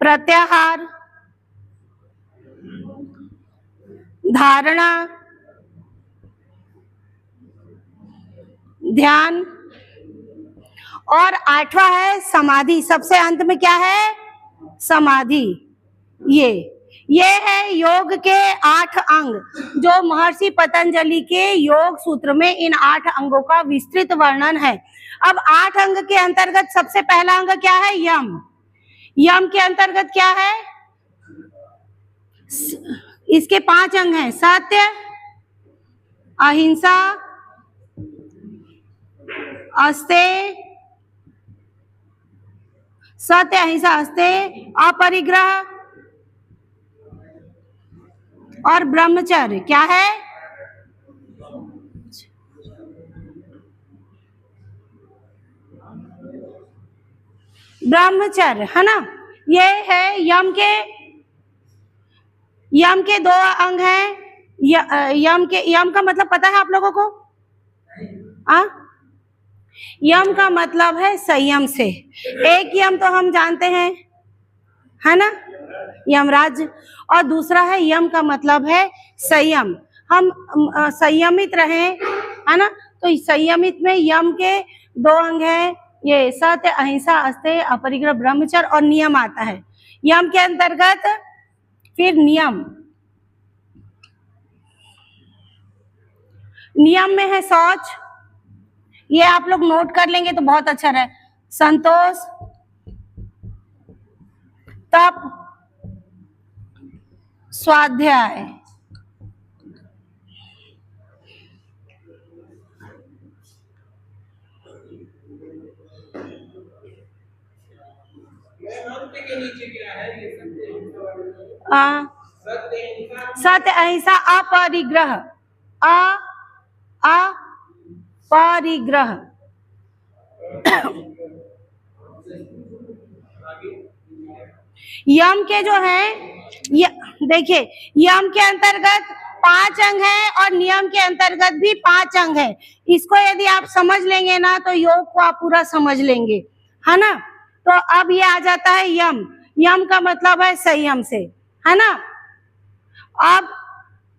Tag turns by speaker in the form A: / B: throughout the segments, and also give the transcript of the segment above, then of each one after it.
A: प्रत्याहार, धारणा, ध्यान, और 8वां है समाधि। सबसे अंत में क्या है? समाधि। ये है योग के 8 अंग, जो महर्षि पतंजलि के योग सूत्र में इन 8 अंगों का विस्तृत वर्णन है। अब 8 अंग के अंतर्गत सबसे पहला अंग क्या है? यम। यम के अंतर्गत क्या है? इसके 5 अंग हैं: सत्य, अहिंसा, अस्तेय, सत्य, अहिंसा, अस्तेय, अपरिग्रह और ब्रह्मचर्य। क्या है? ब्रह्मचर्य, है ना। ये है यम के 2 अंग हैं। यम का मतलब पता है आप लोगों को? यम का मतलब है संयम से। एक यम तो हम जानते हैं, है ना, यमराज, और दूसरा है यम का मतलब है संयम। हम संयमित रहें, है ना। तो संयमित में यम के 2 अंग हैं, ये सत्य, अहिंसा, अस्तेय, अपरिग्रह, ब्रह्मचर्य, और नियम आता है। यम के अंतर्गत फिर नियम में है शौच, ये आप लोग नोट कर लेंगे तो बहुत अच्छा रहे। संतोष, तप, स्वाध्याय, सत्य, अहिंसा, अपरिग्रह, अपरिग्रह। यम के जो है, देखिए, यम के अंतर्गत 5 अंग हैं और नियम के अंतर्गत भी 5 अंग हैं। इसको यदि आप समझ लेंगे ना तो योग को आप पूरा समझ लेंगे, है ना। तो अब ये आ जाता है यम। यम का मतलब है संयम से, है ना। अब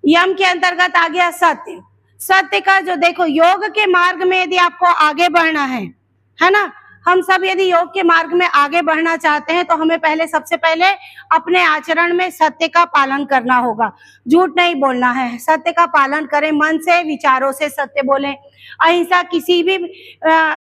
A: यम के अंतर्गत आ गया सत्य। सत्य का जो देखो, योग के मार्ग में यदि आपको आगे बढ़ना है ना, हम सब यदि योग के मार्ग में आगे बढ़ना चाहते हैं तो हमें सबसे पहले अपने आचरण में सत्य का पालन करना होगा। झूठ नहीं बोलना है, सत्य का पालन करें, मन से, विचारों से सत्य बोलें। अहिंसा, किसी भी